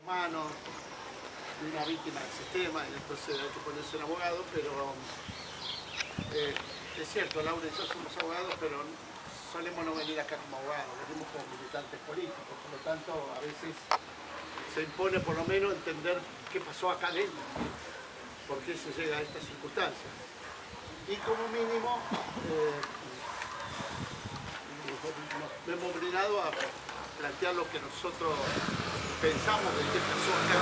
Manos de una víctima del sistema, y entonces hay que ponerse un abogado, pero es cierto, Laura y yo somos abogados, pero solemos no venir acá como abogados, venimos como militantes políticos, por lo tanto a veces se impone por lo menos entender qué pasó acá dentro, por qué se llega a estas circunstancias. Y como mínimo nos hemos obligado a plantear lo que nosotros pensamos de qué pasó acá.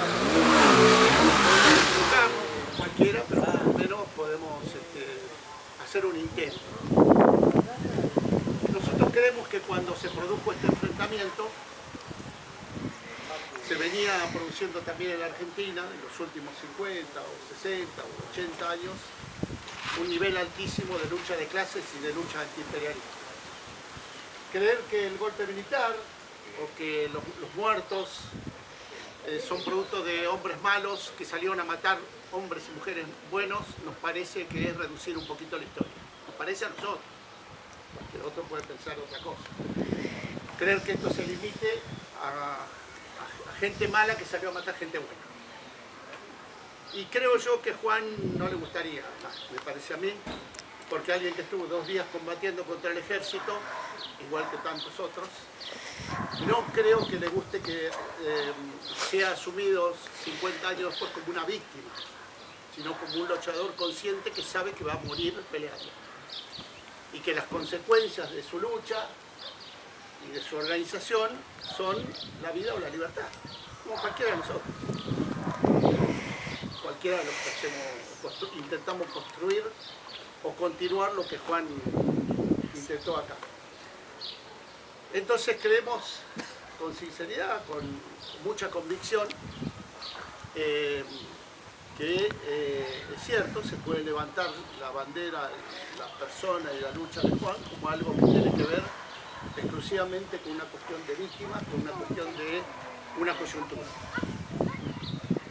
Cualquiera, pero por lo menos podemos hacer un intento. Nosotros creemos que cuando se produjo este enfrentamiento, se venía produciendo también en Argentina, en los últimos 50 o 60 o 80 años, un nivel altísimo de lucha de clases y de lucha antiimperialista. Creer que el golpe militar o que los muertos son producto de hombres malos que salieron a matar hombres y mujeres buenos, nos parece que es reducir un poquito la historia. Nos parece a nosotros. Cualquier otro puede pensar otra cosa. Creer que esto se limite a gente mala que salió a matar gente buena. Y creo yo que Juan no le gustaría, me parece a mí, porque alguien que estuvo 2 días combatiendo contra el ejército, igual que tantos otros, no creo que le guste que sea asumido 50 años después como una víctima, sino como un luchador consciente que sabe que va a morir peleando. Y que las consecuencias de su lucha y de su organización son la vida o la libertad, como cualquiera de nosotros. Cualquiera de los que intentamos construir o continuar lo que Juan intentó acá. Entonces creemos con sinceridad, con mucha convicción, que es cierto, se puede levantar la bandera, la persona y la lucha de Juan como algo que tiene que ver exclusivamente con una cuestión de víctimas, con una cuestión de una coyuntura.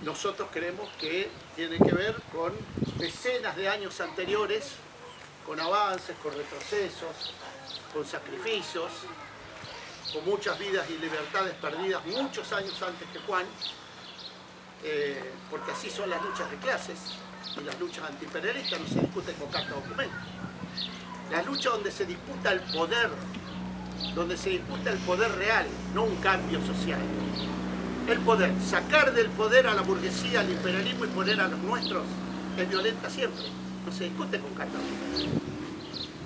Nosotros creemos que tiene que ver con decenas de años anteriores, con avances, con retrocesos, con sacrificios, con muchas vidas y libertades perdidas muchos años antes que Juan, porque así son las luchas de clases, y las luchas antiimperialistas no se discuten con carta documento. Las luchas donde se disputa el poder, real, no un cambio social. El poder, sacar del poder a la burguesía, al imperialismo y poner a los nuestros, es violenta siempre. No se discute con carta documento.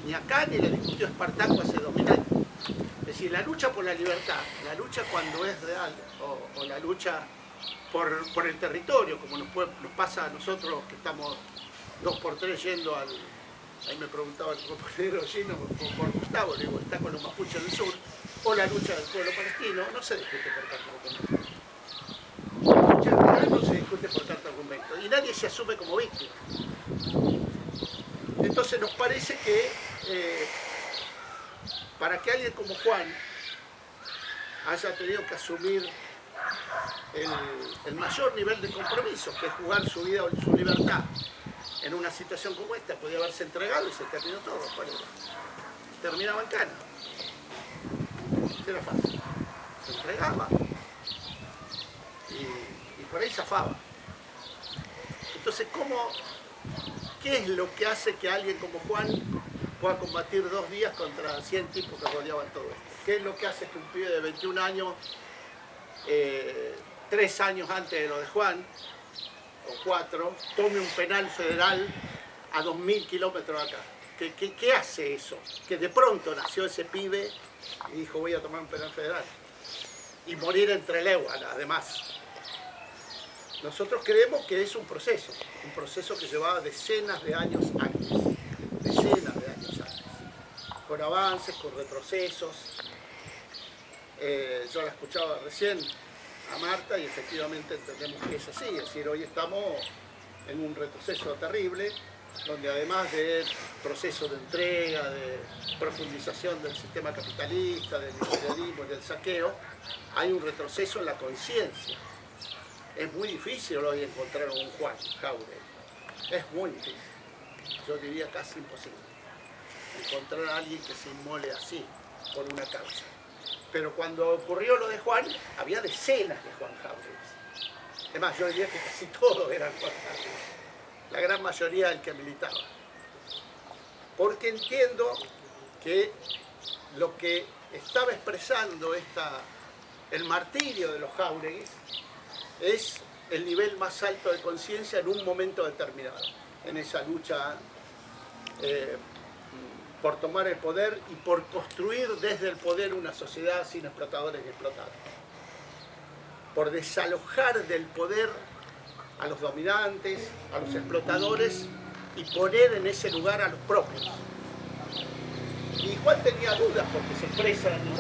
Ni acá ni la discutió Espartaco hace 2000 años. Es decir, la lucha por la libertad, la lucha cuando es real, o la lucha por el territorio, como nos pasa a nosotros que estamos 2x3 yendo al... Ahí me preguntaba el compañero Gino por Gustavo, le digo, está con los mapuches del sur, o la lucha del pueblo palestino, no se discute por carta documento. La lucha real no se discute por carta documento, y nadie se asume como víctima. Entonces nos parece que para que alguien como Juan haya tenido que asumir el mayor nivel de compromiso, que es jugar su vida o su libertad en una situación como esta, podía haberse entregado y se terminó todo. Bueno, terminaba en cana. Era fácil. Se entregaba y por ahí zafaba. Entonces, ¿qué es lo que hace que alguien como Juan pueda combatir 2 días contra 100 tipos que rodeaban todo esto? ¿Qué es lo que hace que un pibe de 21 años, 3 años antes de lo de Juan, o 4, tome un penal federal a 2000 kilómetros de acá? ¿Qué hace eso? Que de pronto nació ese pibe y dijo, voy a tomar un penal federal. Y morir entre leguas, además. Nosotros creemos que es un proceso que llevaba decenas de años antes. Con avances, con retrocesos. Yo la escuchaba recién a Marta y efectivamente entendemos que es así. Es decir, hoy estamos en un retroceso terrible, donde además del proceso de entrega, de profundización del sistema capitalista, del imperialismo y del saqueo, hay un retroceso en la conciencia. Es muy difícil hoy encontrar a un Juan Jáuregui. Es muy difícil. Yo diría casi imposible. Encontrar a alguien que se inmole así, por una causa. Pero cuando ocurrió lo de Juan, había decenas de Juan Jáuregui. Es más, yo diría que casi todos eran contrarios, la gran mayoría del que militaba. Porque entiendo que lo que estaba expresando el martirio de los jáureguis es el nivel más alto de conciencia en un momento determinado, en esa lucha por tomar el poder y por construir desde el poder una sociedad sin explotadores y explotados. Por desalojar del poder a los dominantes, a los explotadores y poner en ese lugar a los propios. Y Juan tenía dudas porque se expresa en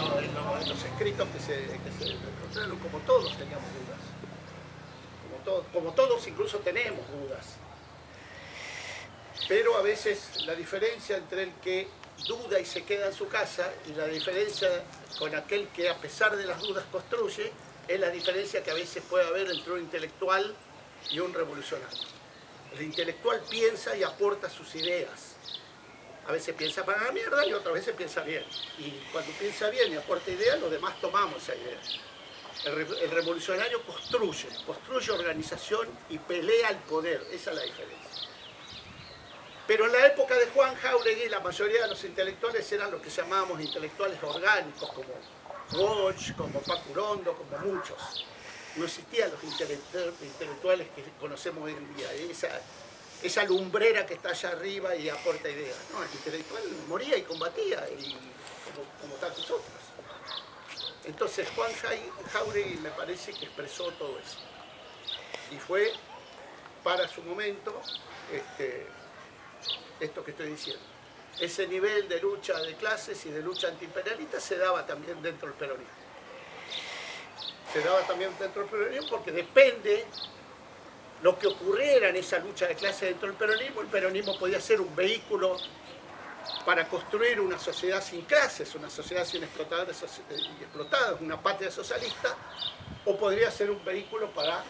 los escritos que se encontraron, como todos teníamos dudas. Como todos incluso tenemos dudas. Pero a veces la diferencia entre el que duda y se queda en su casa y la diferencia con aquel que a pesar de las dudas construye es la diferencia que a veces puede haber entre un intelectual y un revolucionario. El intelectual piensa y aporta sus ideas. A veces piensa para la mierda y otras veces piensa bien. Y cuando piensa bien y aporta ideas, los demás tomamos esa idea. El revolucionario construye organización y pelea el poder. Esa es la diferencia. Pero en la época de Juan Jáuregui, la mayoría de los intelectuales eran los que llamábamos intelectuales orgánicos, como Bosch, como Paco Urondo, como muchos. No existían los intelectuales que conocemos hoy en día. Esa lumbrera que está allá arriba y aporta ideas. No, el intelectual moría y combatía, como tantos otros. Entonces Juan Jáuregui me parece que expresó todo eso. Y fue, para su momento, esto que estoy diciendo. Ese nivel de lucha de clases y de lucha antiimperialista se daba también dentro del peronismo. Se daba también dentro del peronismo porque depende lo que ocurriera en esa lucha de clases dentro del peronismo. El peronismo podía ser un vehículo para construir una sociedad sin clases, una sociedad sin explotadores y explotados, una patria socialista, o podría ser un vehículo para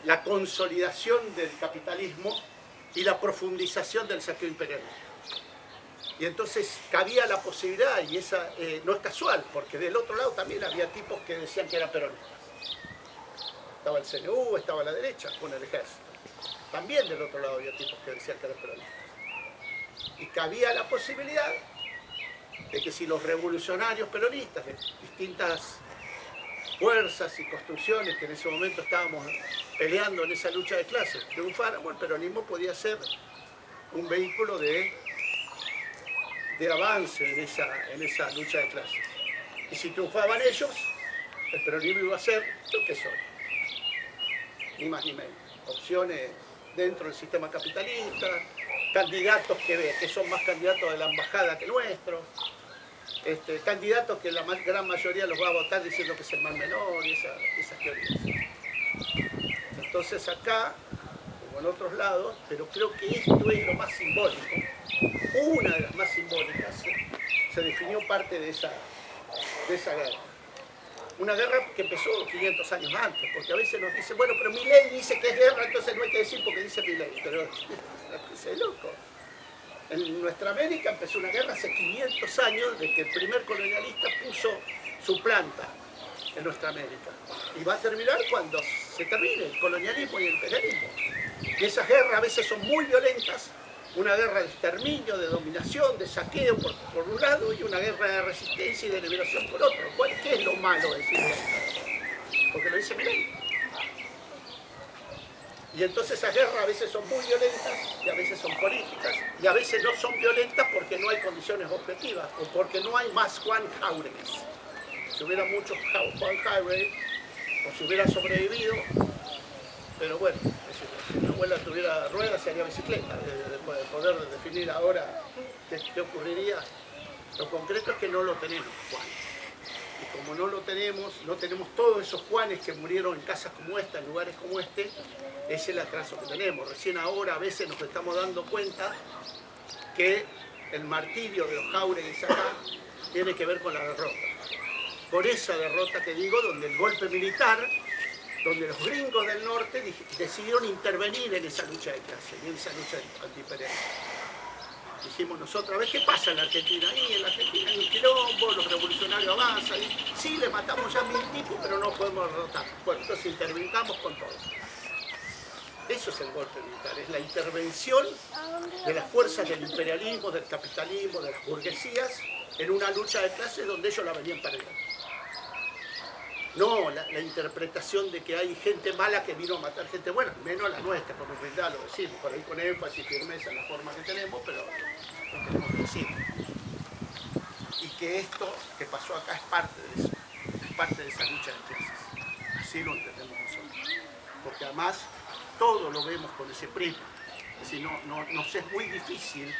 la consolidación del capitalismo y la profundización del saqueo imperialista. Y entonces cabía la posibilidad, y esa no es casual, porque del otro lado también había tipos que decían que eran peronistas. Estaba el CNU, estaba la derecha con el ejército. También del otro lado había tipos que decían que eran peronistas. Y cabía la posibilidad de que si los revolucionarios peronistas de distintas fuerzas y construcciones que en ese momento estábamos peleando en esa lucha de clases triunfáramos, el peronismo podía ser un vehículo de avance en esa lucha de clases. Y si triunfaban ellos, el peronismo iba a ser lo que son. Ni más ni menos. Opciones dentro del sistema capitalista, candidatos que son más candidatos de la embajada que nuestros, candidatos que la gran mayoría los va a votar diciendo que es el mal menor y esas teorías. Entonces acá, como en otros lados, pero creo que esto es lo más simbólico, una de las más simbólicas, se definió parte de esa guerra. Una guerra que empezó 500 años antes, porque a veces nos dicen, bueno, pero Milei dice que es guerra, entonces no hay que decir porque dice Milei, pero es loco. En nuestra América empezó una guerra hace 500 años de que el primer colonialista puso su planta en nuestra América. Y va a terminar cuando se termine el colonialismo y el imperialismo. Y esas guerras a veces son muy violentas, una guerra de exterminio, de dominación, de saqueo por un lado y una guerra de resistencia y de liberación por otro. ¿Qué es lo malo de decir esto? Porque lo dice Milei. Y entonces esas guerras a veces son muy violentas y a veces son políticas y a veces no son violentas porque no hay condiciones objetivas o porque no hay más Juan Jáureguis. Si hubiera muchos Juan Jáuregui o si hubiera sobrevivido, pero bueno, si mi abuela tuviera ruedas sería bicicleta, de poder definir ahora qué ocurriría. Lo concreto es que no lo tenemos, Juan. Y como no lo tenemos, no tenemos todos esos Juanes que murieron en casas como esta, en lugares como este, ese es el atraso que tenemos. Recién ahora a veces nos estamos dando cuenta que el martirio de los Jáureguis acá tiene que ver con la derrota. Por esa derrota que digo, donde el golpe militar, donde los gringos del norte decidieron intervenir en esa lucha de clase, en esa lucha antiimperialista. Dijimos nosotros, a ver qué pasa en la Argentina. Y en la Argentina hay un quilombo, los revolucionarios avanzan. Sí, le matamos ya 1000 tipos, pero no podemos derrotar. Bueno, entonces intervengamos con todo. Eso es el golpe militar, es la intervención de las fuerzas del imperialismo, del capitalismo, de las burguesías, en una lucha de clases donde ellos la venían perdiendo. No la interpretación de que hay gente mala que vino a matar gente buena, menos la nuestra, como en realidad lo decimos, por ahí con énfasis y firmeza en la forma que tenemos, pero lo tenemos que decir. Y que esto que pasó acá es parte de eso, es parte de esa lucha de clases. Así lo entendemos nosotros. Porque además todo lo vemos con ese prisma. Es decir, nos es muy difícil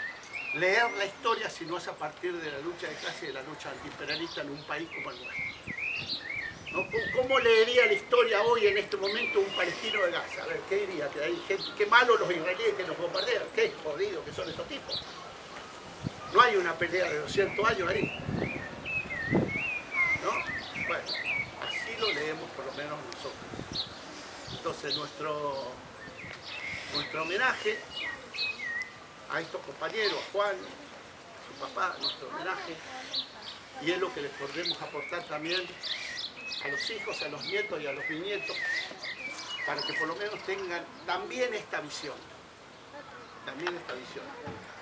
leer la historia si no es a partir de la lucha de clase y de la lucha antiimperialista en un país como el nuestro. ¿No? ¿Cómo leería la historia hoy en este momento un palestino de Gaza? A ver, ¿qué diría? Que hay gente, qué malo los israelíes que nos bombardean, qué jodidos que son estos tipos. No hay una pelea de 200 años ahí. ¿No? Bueno, así lo leemos por lo menos nosotros. Entonces nuestro homenaje a estos compañeros, a Juan, a su papá, nuestro homenaje, y es lo que les podremos aportar también a los hijos, a los nietos y a los bisnietos, para que por lo menos tengan también esta visión,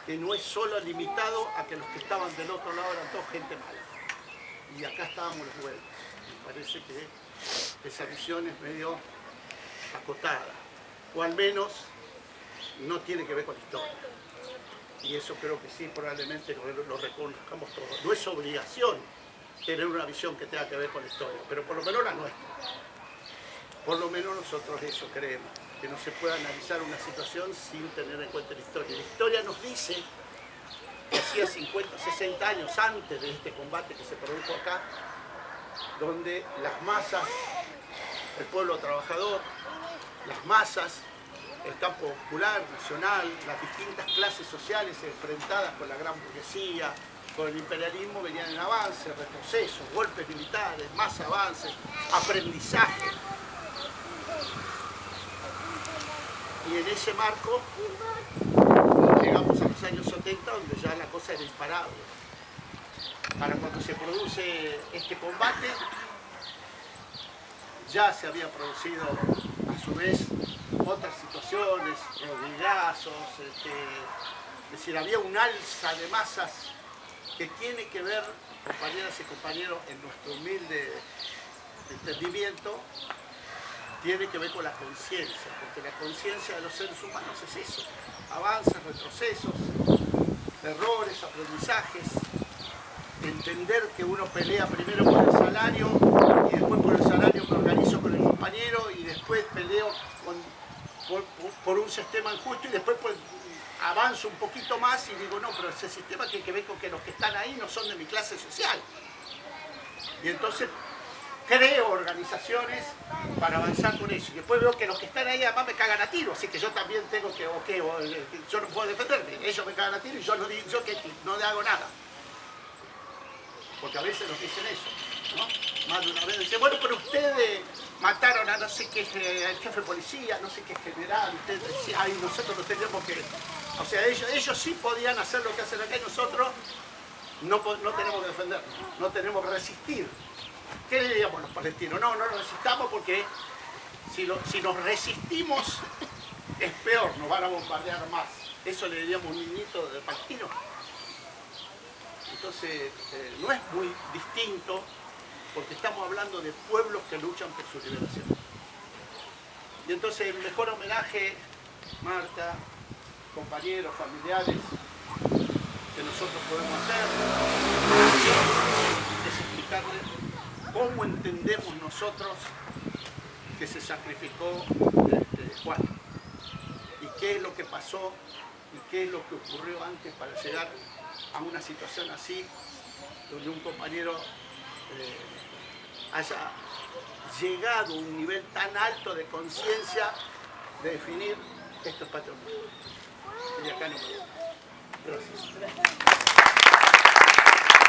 que no es solo limitado a que los que estaban del otro lado eran todos gente mala, y acá estábamos los buenos. Me parece que esa visión es medio acotada, o al menos no tiene que ver con la historia. Y eso creo que sí, probablemente lo reconozcamos todos. No es obligación tener una visión que tenga que ver con la historia, pero por lo menos la nuestra. Por lo menos nosotros eso creemos, que no se puede analizar una situación sin tener en cuenta la historia. La historia nos dice que hacía 50, 60 años antes de este combate que se produjo acá, donde las masas, el pueblo trabajador, las masas, el campo popular, nacional, las distintas clases sociales enfrentadas con la gran burguesía, con el imperialismo, venían en avance, retrocesos, golpes militares, más avances, aprendizaje. Y en ese marco llegamos a los años 70, donde ya la cosa era imparable. Para cuando se produce este combate, ya se había producido a su vez otras situaciones, rodillazos, es decir, había un alza de masas que tiene que ver, compañeras y compañeros, en nuestro humilde entendimiento, tiene que ver con la conciencia, porque la conciencia de los seres humanos es eso, avances, retrocesos, errores, aprendizajes, entender que uno pelea primero por el salario y después por el salario me organizo con el compañero y después peleo por un sistema injusto y después pues, avanzo un poquito más y digo, no, pero ese sistema tiene que ver con que los que están ahí no son de mi clase social. Y entonces creo organizaciones para avanzar con eso. Y después veo que los que están ahí además me cagan a tiro, así que yo también tengo que, yo no puedo defenderme. Ellos me cagan a tiro y yo no le hago nada. Porque a veces nos dicen eso, ¿no? Más de una vez dicen, bueno, pero ustedes mataron a no sé qué, el jefe de policía, no sé qué general, ustedes decían, ay, nosotros no teníamos que... O sea, ellos sí podían hacer lo que hacen acá y nosotros no tenemos que defendernos, no tenemos que resistir. ¿Qué le diríamos los palestinos? No resistamos porque si nos resistimos es peor, nos van a bombardear más. Eso le diríamos a un niñito de palestino. Entonces, no es muy distinto porque estamos hablando de pueblos que luchan por su liberación. Y entonces el mejor homenaje, Marta, compañeros, familiares, que nosotros podemos hacer, es explicarles cómo entendemos nosotros que se sacrificó Juan y qué es lo que pasó y qué es lo que ocurrió antes para llegar a una situación así, donde un compañero haya llegado a un nivel tan alto de conciencia de definir esto es patrimonio. Y acá no. Gracias.